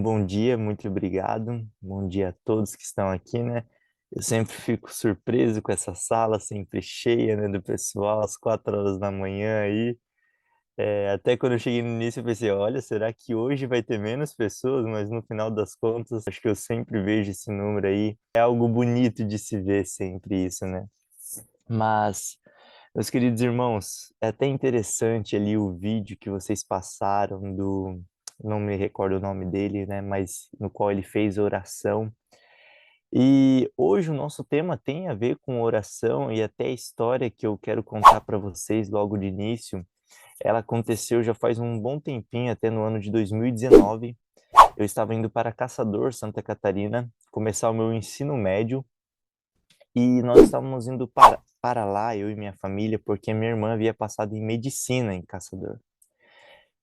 Bom dia, muito obrigado. Bom dia a todos que estão aqui, né? Eu sempre fico surpreso com essa sala sempre cheia, né, do pessoal às 4 horas da manhã aí. Até quando eu cheguei no início eu pensei, olha, será que hoje vai ter menos pessoas? Mas no final das contas, acho que eu sempre vejo esse número aí. É algo bonito de se ver sempre isso, né? Mas, meus queridos irmãos, é até interessante ali o vídeo que vocês passaram do, não me recordo o nome dele, né, mas no qual ele fez oração. E hoje o nosso tema tem a ver com oração e até a história que eu quero contar para vocês logo de início. Ela aconteceu já faz um bom tempinho, até no ano de 2019. Eu estava indo para Caçador, Santa Catarina, começar o meu ensino médio e nós estávamos indo para lá, eu e minha família, porque minha irmã havia passado em medicina em Caçador.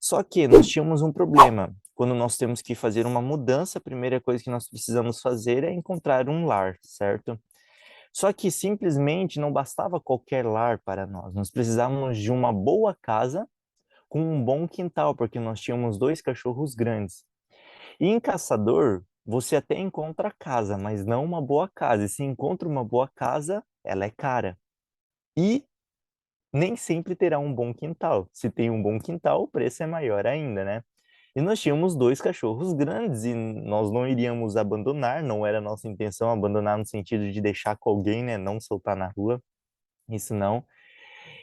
Só que nós tínhamos um problema. Quando nós temos que fazer uma mudança, a primeira coisa que nós precisamos fazer é encontrar um lar, certo? Só que simplesmente não bastava qualquer lar para nós. Nós precisávamos de uma boa casa com um bom quintal, porque nós tínhamos dois cachorros grandes. E em Caçador, você até encontra casa, mas não uma boa casa. E se encontra uma boa casa, ela é cara. E nem sempre terá um bom quintal. Se tem um bom quintal, o preço é maior ainda, né? E nós tínhamos dois cachorros grandes e nós não iríamos abandonar, não era nossa intenção abandonar no sentido de deixar com alguém, né? Não soltar na rua, isso não.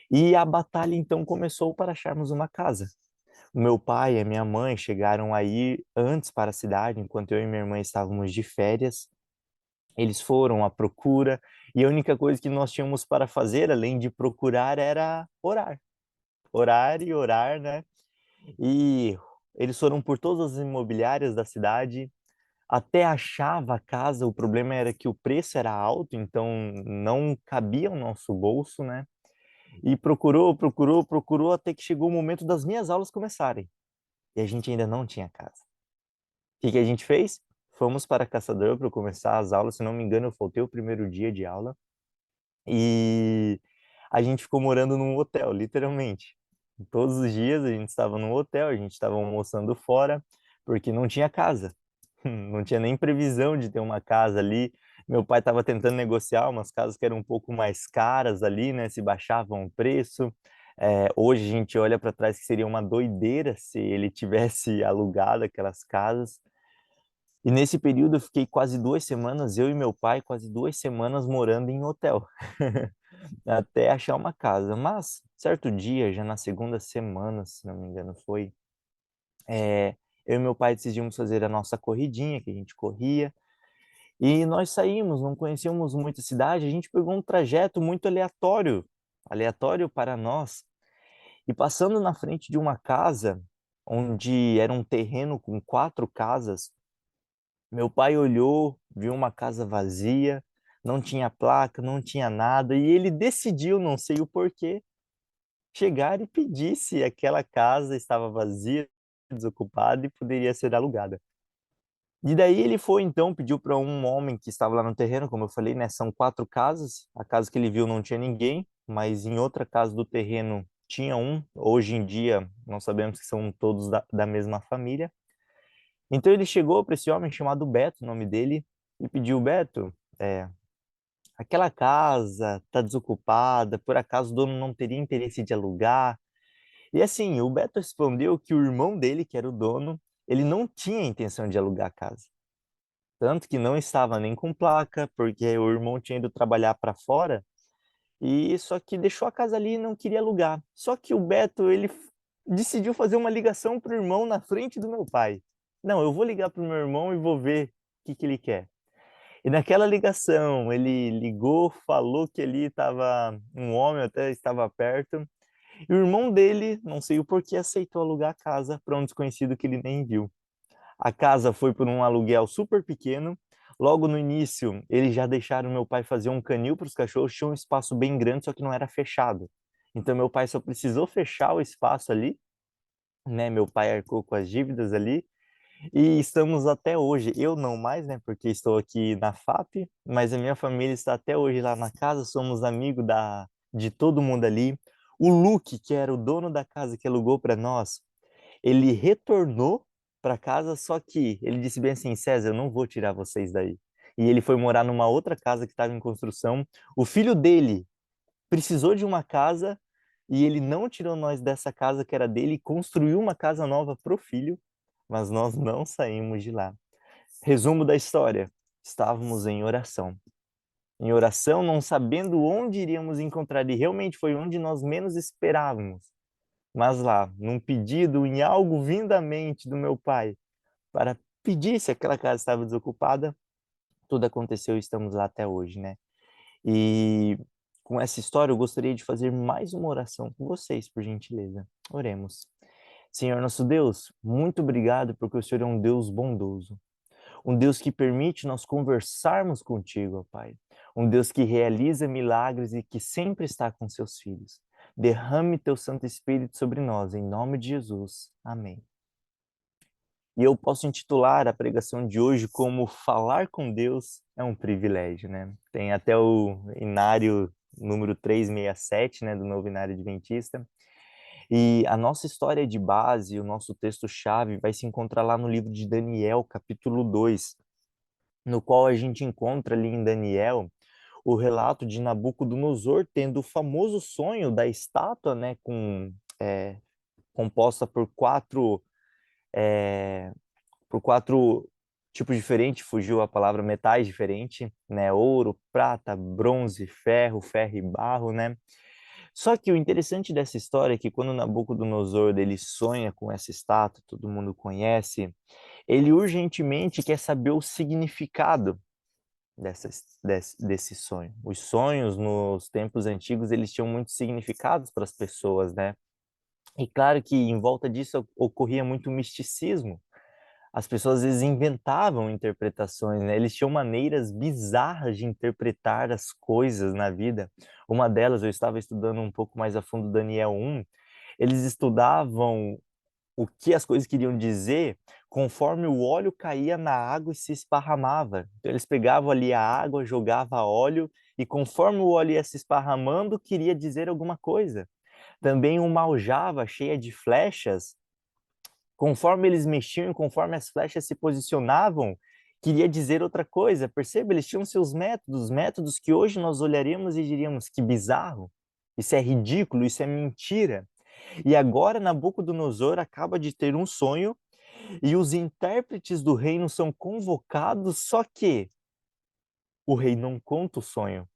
E a batalha então começou para acharmos uma casa. O meu pai e a minha mãe chegaram aí antes para a cidade, enquanto eu e minha irmã estávamos de férias. Eles foram à procura e a única coisa que nós tínhamos para fazer, além de procurar, era orar. Orar e orar, né? E eles foram por todas as imobiliárias da cidade, até achava a casa, o problema era que o preço era alto, então não cabia o nosso bolso, né? E procurou, procurou, procurou, até que chegou o momento das minhas aulas começarem. E a gente ainda não tinha casa. O que que a gente fez? Fomos para Caçador para começar as aulas, se não me engano, eu faltei o primeiro dia de aula. E a gente ficou morando num hotel, literalmente. Todos os dias a gente estava num hotel, a gente estava almoçando fora, porque não tinha casa. Não tinha nem previsão de ter uma casa ali. Meu pai estava tentando negociar umas casas que eram um pouco mais caras ali, né? Se baixavam o preço. Hoje a gente olha para trás que seria uma doideira se ele tivesse alugado aquelas casas. E nesse período eu fiquei quase 2 semanas, eu e meu pai, quase 2 semanas morando em hotel, até achar uma casa. Mas, certo dia, já na segunda semana, se não me engano foi, eu e meu pai decidimos fazer a nossa corridinha, que a gente corria, e nós saímos, não conhecíamos muito a cidade, a gente pegou um trajeto muito aleatório, aleatório para nós, e passando na frente de uma casa, onde era um terreno com 4 casas. Meu pai olhou, viu uma casa vazia, não tinha placa, não tinha nada, e ele decidiu, não sei o porquê, chegar e pedir se aquela casa estava vazia, desocupada e poderia ser alugada. E daí ele foi então, pediu para um homem que estava lá no terreno, como eu falei, né, são 4 casas. A casa que ele viu não tinha ninguém, mas em outra casa do terreno tinha um. Hoje em dia, nós sabemos que são todos da mesma família. Então ele chegou para esse homem chamado Beto, o nome dele, e pediu: Beto, é, aquela casa está desocupada, por acaso o dono não teria interesse de alugar? E assim, o Beto respondeu que o irmão dele, que era o dono, ele não tinha intenção de alugar a casa. Tanto que não estava nem com placa, porque o irmão tinha ido trabalhar para fora, e só que deixou a casa ali e não queria alugar. Só que o Beto, ele decidiu fazer uma ligação para o irmão na frente do meu pai. Não, eu vou ligar para o meu irmão e vou ver o que ele quer. E naquela ligação, ele ligou, falou que ali estava um homem, até estava perto. E o irmão dele, não sei o porquê, aceitou alugar a casa para um desconhecido que ele nem viu. A casa foi por um aluguel super pequeno. Logo no início, eles já deixaram meu pai fazer um canil para os cachorros. Tinha um espaço bem grande, só que não era fechado. Então, meu pai só precisou fechar o espaço ali, né? Meu pai arcou com as dívidas ali. E estamos até hoje. Eu não mais, né? Porque estou aqui na FAP, mas a minha família está até hoje lá na casa. Somos amigos de todo mundo ali. O Luke, que era o dono da casa que alugou para nós, ele retornou para casa, só que ele disse bem assim, César, eu não vou tirar vocês daí. E ele foi morar numa outra casa que estava em construção. O filho dele precisou de uma casa e ele não tirou nós dessa casa que era dele e construiu uma casa nova para o filho, mas nós não saímos de lá. Resumo da história: estávamos em oração. Em oração, não sabendo onde iríamos encontrar, e realmente foi onde nós menos esperávamos. Mas lá, num pedido, em algo vindamente do meu pai, para pedir se aquela casa estava desocupada, tudo aconteceu e estamos lá até hoje, né? E com essa história, eu gostaria de fazer mais uma oração com vocês, por gentileza. Oremos. Senhor nosso Deus, muito obrigado porque o Senhor é um Deus bondoso. Um Deus que permite nós conversarmos contigo, ó Pai. Um Deus que realiza milagres e que sempre está com seus filhos. Derrame teu Santo Espírito sobre nós, em nome de Jesus. Amém. E eu posso intitular a pregação de hoje como Falar com Deus é um privilégio, né? Tem até o inário número 367, né, do Novo Inário Adventista. E a nossa história de base, o nosso texto-chave, vai se encontrar lá no livro de Daniel, capítulo 2, no qual a gente encontra ali em Daniel o relato de Nabucodonosor tendo o famoso sonho da estátua, né, composta por quatro tipos diferentes, fugiu a palavra, metais diferentes, né, ouro, prata, bronze, ferro e barro, né. Só que o interessante dessa história é que quando Nabucodonosor ele sonha com essa estátua, todo mundo conhece, ele urgentemente quer saber o significado desse sonho. Os sonhos nos tempos antigos, eles tinham muitos significados para as pessoas, né? E claro que em volta disso ocorria muito misticismo. As pessoas às vezes inventavam interpretações, né? Eles tinham maneiras bizarras de interpretar as coisas na vida. Uma delas, eu estava estudando um pouco mais a fundo Daniel 1, eles estudavam o que as coisas queriam dizer conforme o óleo caía na água e se esparramava. Então eles pegavam ali a água, jogava óleo e conforme o óleo ia se esparramando, queria dizer alguma coisa. Também uma aljava cheia de flechas, conforme eles mexiam, conforme as flechas se posicionavam, queria dizer outra coisa. Perceba, eles tinham seus métodos, métodos que hoje nós olharíamos e diríamos que bizarro, isso é ridículo, isso é mentira. E agora Nabucodonosor acaba de ter um sonho e os intérpretes do reino são convocados, só que o rei não conta o sonho.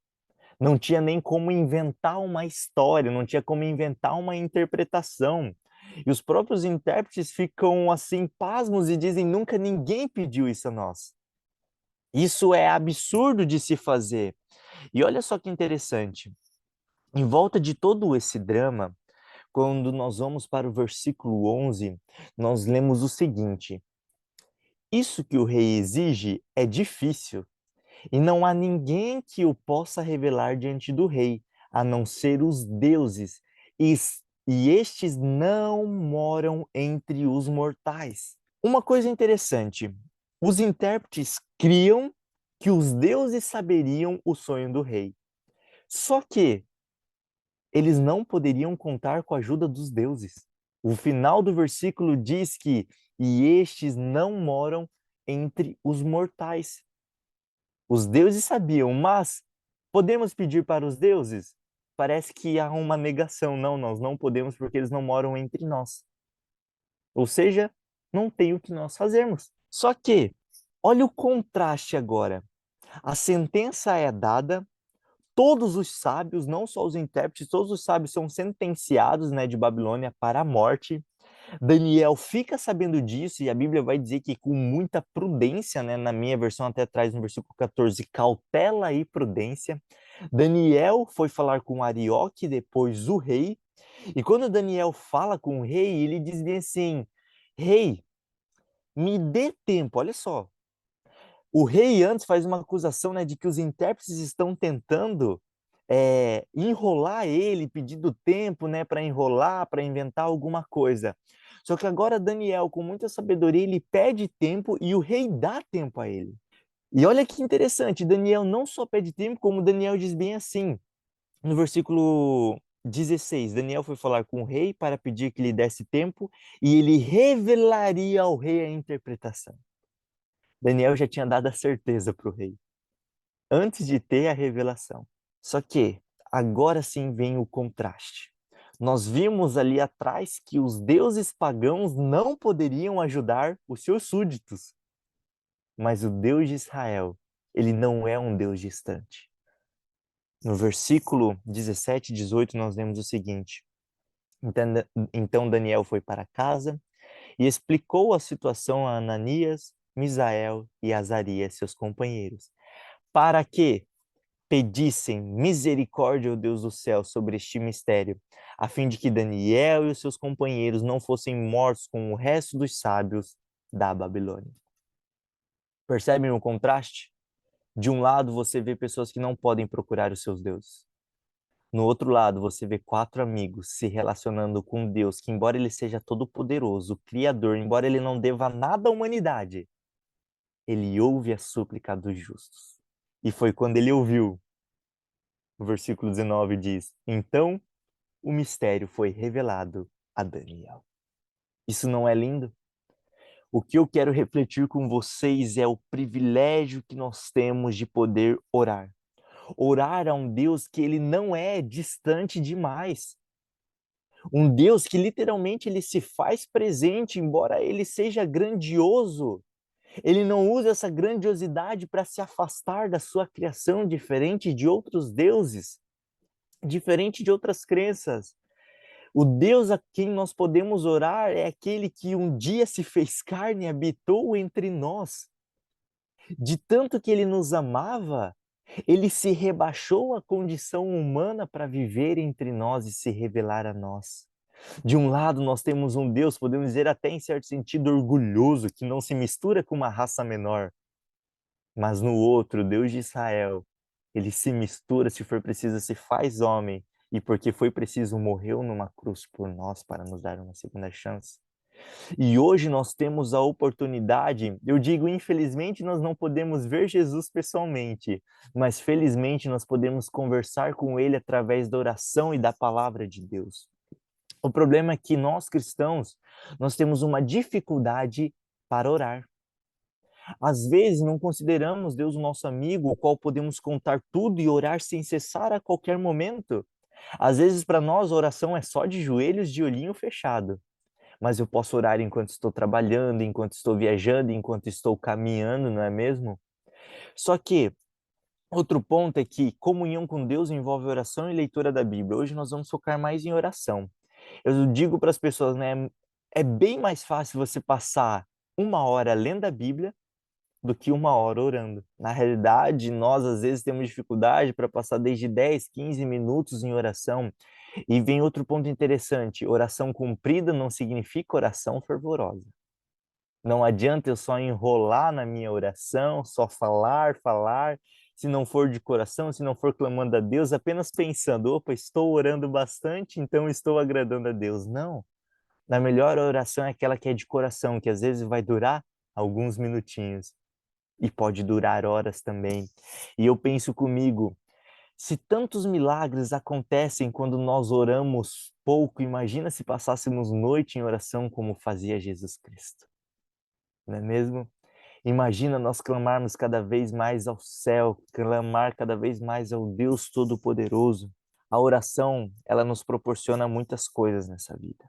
Não tinha nem como inventar uma história, não tinha como inventar uma interpretação. E os próprios intérpretes ficam assim pasmos e dizem: nunca ninguém pediu isso a nós. Isso é absurdo de se fazer. E olha só que interessante. Em volta de todo esse drama, quando nós vamos para o versículo 11, nós lemos o seguinte: isso que o rei exige é difícil, e não há ninguém que o possa revelar diante do rei, a não ser os deuses, e, e estes não moram entre os mortais. Uma coisa interessante, os intérpretes criam que os deuses saberiam o sonho do rei. Só que eles não poderiam contar com a ajuda dos deuses. O final do versículo diz que e estes não moram entre os mortais. Os deuses sabiam, mas podemos pedir para os deuses? Parece que há uma negação. Não, nós não podemos porque eles não moram entre nós. Ou seja, não tem o que nós fazermos. Só que, olha o contraste agora. A sentença é dada, todos os sábios, não só os intérpretes, todos os sábios são sentenciados, né, de Babilônia para a morte. Daniel fica sabendo disso e a Bíblia vai dizer que com muita prudência, né, na minha versão até atrás no versículo 14, cautela e prudência. Daniel foi falar com Arioque, depois o rei, e quando Daniel fala com o rei, ele diz bem assim: rei, me dê tempo, olha só. O rei antes faz uma acusação, né, de que os intérpretes estão tentando enrolar ele, pedindo tempo, né, para enrolar, para inventar alguma coisa. Só que agora Daniel, com muita sabedoria, ele pede tempo e o rei dá tempo a ele. E olha que interessante, Daniel não só pede tempo, como Daniel diz bem assim, no versículo 16, Daniel foi falar com o rei para pedir que lhe desse tempo e ele revelaria ao rei a interpretação. Daniel já tinha dado a certeza para o rei, antes de ter a revelação. Só que agora sim vem o contraste. Nós vimos ali atrás que os deuses pagãos não poderiam ajudar os seus súditos. Mas o Deus de Israel, ele não é um Deus distante. No versículo 17 e 18 nós lemos o seguinte: então Daniel foi para casa e explicou a situação a Ananias, Misael e Azarias, seus companheiros, para que pedissem misericórdia ao Deus do céu sobre este mistério, a fim de que Daniel e os seus companheiros não fossem mortos com o resto dos sábios da Babilônia. Percebem o contraste? De um lado, você vê pessoas que não podem procurar os seus deuses. No outro lado, você vê 4 amigos se relacionando com Deus, que embora ele seja todo-poderoso, Criador, embora ele não deva nada à humanidade, ele ouve a súplica dos justos. E foi quando ele ouviu. O versículo 19 diz: então o mistério foi revelado a Daniel. Isso não é lindo? O que eu quero refletir com vocês é o privilégio que nós temos de poder orar. Orar a um Deus que ele não é distante demais. Um Deus que literalmente ele se faz presente, embora ele seja grandioso. Ele não usa essa grandiosidade para se afastar da sua criação, diferente de outros deuses, diferente de outras crenças. O Deus a quem nós podemos orar é aquele que um dia se fez carne e habitou entre nós. De tanto que ele nos amava, ele se rebaixou à condição humana para viver entre nós e se revelar a nós. De um lado, nós temos um Deus, podemos dizer até em certo sentido orgulhoso, que não se mistura com uma raça menor. Mas no outro, Deus de Israel, ele se mistura, se for preciso, se faz homem. E porque foi preciso, morreu numa cruz por nós para nos dar uma segunda chance. E hoje nós temos a oportunidade, eu digo, infelizmente nós não podemos ver Jesus pessoalmente, mas felizmente nós podemos conversar com ele através da oração e da palavra de Deus. O problema é que nós cristãos, nós temos uma dificuldade para orar. Às vezes não consideramos Deus o nosso amigo, o qual podemos contar tudo e orar sem cessar a qualquer momento. Às vezes para nós a oração é só de joelhos, de olhinho fechado. Mas eu posso orar enquanto estou trabalhando, enquanto estou viajando, enquanto estou caminhando, não é mesmo? Só que outro ponto é que comunhão com Deus envolve oração e leitura da Bíblia. Hoje nós vamos focar mais em oração. Eu digo para as pessoas, né, é bem mais fácil você passar 1 hora lendo a Bíblia do que 1 hora orando. Na realidade, nós às vezes temos dificuldade para passar desde 10, 15 minutos em oração. E vem outro ponto interessante: oração cumprida não significa oração fervorosa. Não adianta eu só enrolar na minha oração, só falar, falar, se não for de coração, se não for clamando a Deus, apenas pensando, opa, estou orando bastante, então estou agradando a Deus. Não. Na melhor oração é aquela que é de coração, que às vezes vai durar alguns minutinhos e pode durar horas também. E eu penso comigo, se tantos milagres acontecem quando nós oramos pouco, imagina se passássemos noite em oração como fazia Jesus Cristo. Não é mesmo? Imagina nós clamarmos cada vez mais ao céu, clamar cada vez mais ao Deus Todo-Poderoso. A oração, ela nos proporciona muitas coisas nessa vida.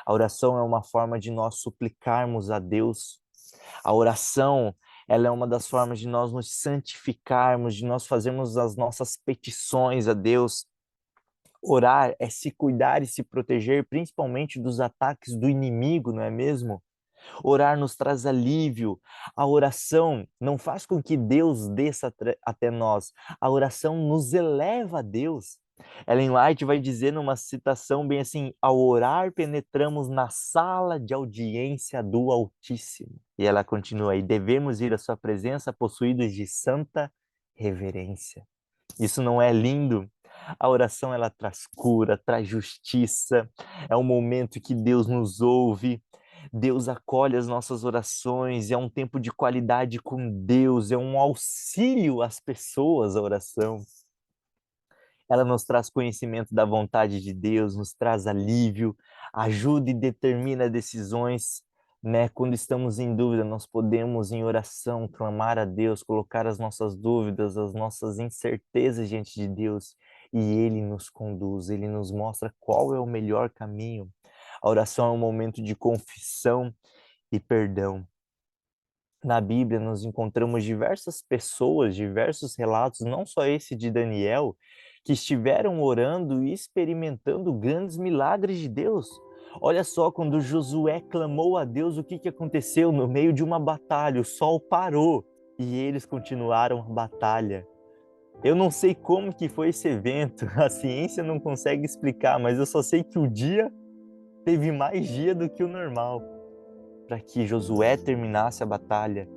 A oração é uma forma de nós suplicarmos a Deus. A oração, ela é uma das formas de nós nos santificarmos, de nós fazermos as nossas petições a Deus. Orar é se cuidar e se proteger, principalmente dos ataques do inimigo, não é mesmo? Orar nos traz alívio. A oração não faz com que Deus desça até nós. A oração nos eleva a Deus. Ellen White vai dizer numa citação bem assim: ao orar penetramos na sala de audiência do Altíssimo. E ela continua aí: devemos ir à sua presença possuídos de santa reverência. Isso não é lindo? A oração ela traz cura, traz justiça. É um momento que Deus nos ouve. Deus acolhe as nossas orações, é um tempo de qualidade com Deus, é um auxílio às pessoas a oração. Ela nos traz conhecimento da vontade de Deus, nos traz alívio, ajuda e determina decisões, né? Quando estamos em dúvida, nós podemos, em oração, clamar a Deus, colocar as nossas dúvidas, as nossas incertezas diante de Deus, e Ele nos conduz, Ele nos mostra qual é o melhor caminho. A oração é um momento de confissão e perdão. Na Bíblia, nós encontramos diversas pessoas, diversos relatos, não só esse de Daniel, que estiveram orando e experimentando grandes milagres de Deus. Olha só, quando Josué clamou a Deus, o que aconteceu? No meio de uma batalha, o sol parou e eles continuaram a batalha. Eu não sei como que foi esse evento, a ciência não consegue explicar, mas eu só sei que o dia teve mais dia do que o normal, para que Josué terminasse a batalha.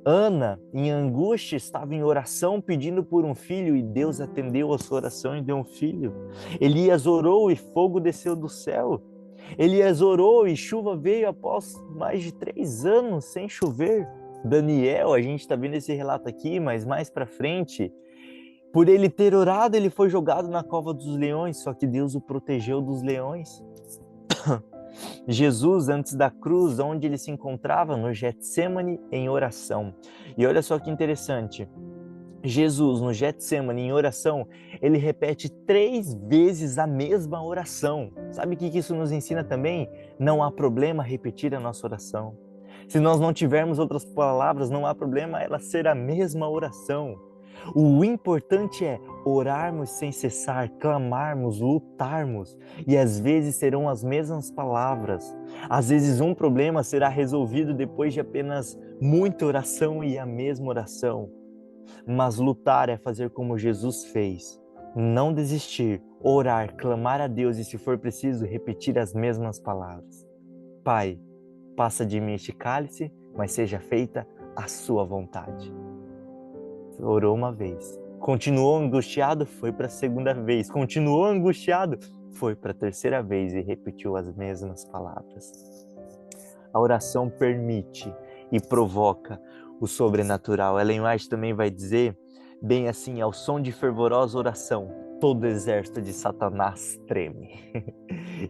Ana, em angústia, estava em oração pedindo por um filho e Deus atendeu a sua oração e deu um filho. Elias orou e fogo desceu do céu. Elias orou e chuva veio após mais de 3 anos sem chover. Daniel, a gente está vendo esse relato aqui, mas mais para frente, por ele ter orado, ele foi jogado na cova dos leões, só que Deus o protegeu dos leões. Jesus, antes da cruz, onde ele se encontrava? No Getsêmani, em oração. E olha só que interessante. Jesus, no Getsêmani, em oração, ele repete 3 vezes a mesma oração. Sabe o que isso nos ensina também? Não há problema repetir a nossa oração. Se nós não tivermos outras palavras, não há problema ela ser a mesma oração. O importante é orarmos sem cessar, clamarmos, lutarmos, e às vezes serão as mesmas palavras. Às vezes um problema será resolvido depois de apenas muita oração e a mesma oração. Mas lutar é fazer como Jesus fez. Não desistir, orar, clamar a Deus e, se for preciso, repetir as mesmas palavras. Pai, passa de mim este cálice, mas seja feita a sua vontade. Orou uma vez. Continuou angustiado, foi para a segunda vez. Continuou angustiado, foi para a terceira vez e repetiu as mesmas palavras. A oração permite e provoca o sobrenatural. Ellen White também vai dizer, bem assim, ao som de fervorosa oração, todo o exército de Satanás treme.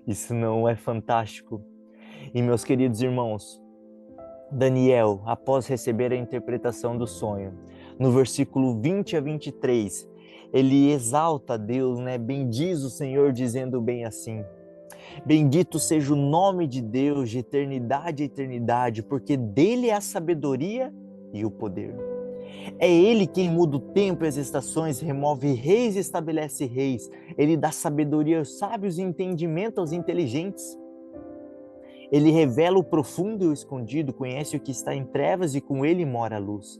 Isso não é fantástico? E meus queridos irmãos, Daniel, após receber a interpretação do sonho, no versículo 20 a 23, ele exalta a Deus, né? Bendiz o Senhor, dizendo bem assim: bendito seja o nome de Deus de eternidade a eternidade, porque dele é a sabedoria e o poder. É ele quem muda o tempo e as estações, remove reis e estabelece reis. Ele dá sabedoria aos sábios e entendimento aos inteligentes. Ele revela o profundo e o escondido, conhece o que está em trevas e com ele mora a luz.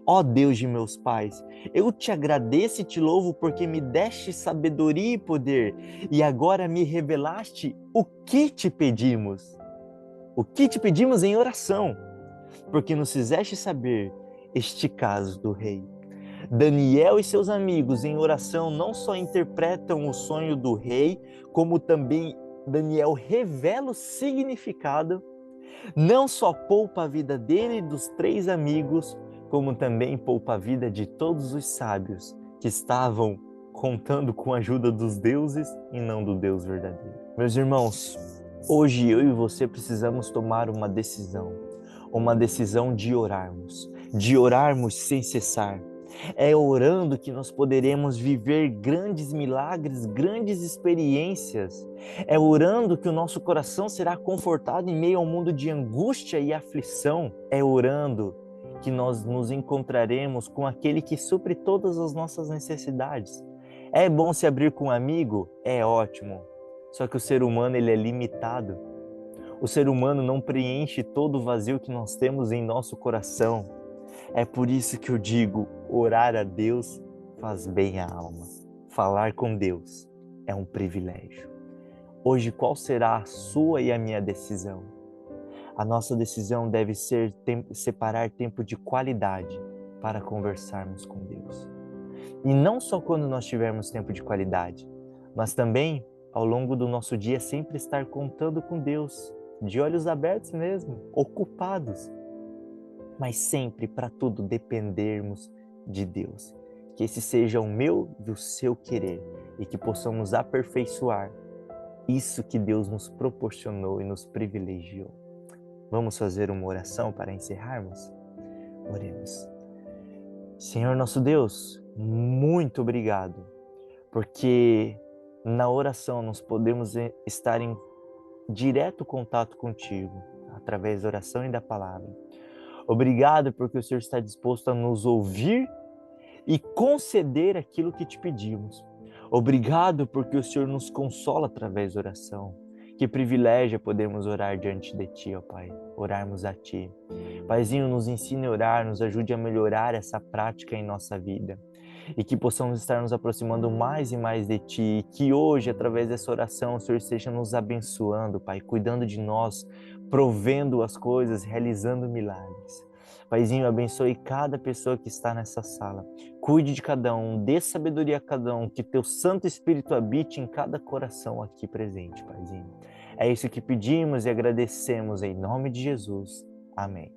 Ó Deus de meus pais, eu te agradeço e te louvo porque me deste sabedoria e poder, e agora me revelaste o que te pedimos. O que te pedimos em oração, porque nos fizeste saber este caso do rei. Daniel e seus amigos em oração não só interpretam o sonho do rei, como também Daniel revela o significado, não só poupa a vida dele e dos 3 amigos, como também poupa a vida de todos os sábios que estavam contando com a ajuda dos deuses e não do Deus verdadeiro. Meus irmãos, hoje eu e você precisamos tomar uma decisão de orarmos sem cessar. É orando que nós poderemos viver grandes milagres, grandes experiências. É orando que o nosso coração será confortado em meio ao mundo de angústia e aflição. É orando que nós nos encontraremos com aquele que supre todas as nossas necessidades. É bom se abrir com um amigo? É ótimo. Só que o ser humano ele é limitado. O ser humano não preenche todo o vazio que nós temos em nosso coração. É por isso que eu digo, orar a Deus faz bem à alma. Falar com Deus é um privilégio. Hoje, qual será a sua e a minha decisão? A nossa decisão deve ser separar tempo de qualidade para conversarmos com Deus. E não só quando nós tivermos tempo de qualidade, mas também ao longo do nosso dia sempre estar contando com Deus, de olhos abertos mesmo, ocupados, mas sempre para tudo dependermos de Deus. Que esse seja o meu e o seu querer, e que possamos aperfeiçoar isso que Deus nos proporcionou e nos privilegiou. Vamos fazer uma oração para encerrarmos? Oremos. Senhor nosso Deus, muito obrigado, porque na oração nós podemos estar em direto contato contigo, através da oração e da palavra. Obrigado porque o Senhor está disposto a nos ouvir e conceder aquilo que te pedimos. Obrigado porque o Senhor nos consola através da oração. Que privilégio é podermos orar diante de Ti, ó Pai, orarmos a Ti. Paizinho, nos ensine a orar, nos ajude a melhorar essa prática em nossa vida. E que possamos estar nos aproximando mais e mais de Ti. E que hoje, através dessa oração, o Senhor esteja nos abençoando, Pai, cuidando de nós, provendo as coisas, realizando milagres. Paizinho, abençoe cada pessoa que está nessa sala. Cuide de cada um, dê sabedoria a cada um, que Teu Santo Espírito habite em cada coração aqui presente, Paizinho. É isso que pedimos e agradecemos em nome de Jesus. Amém.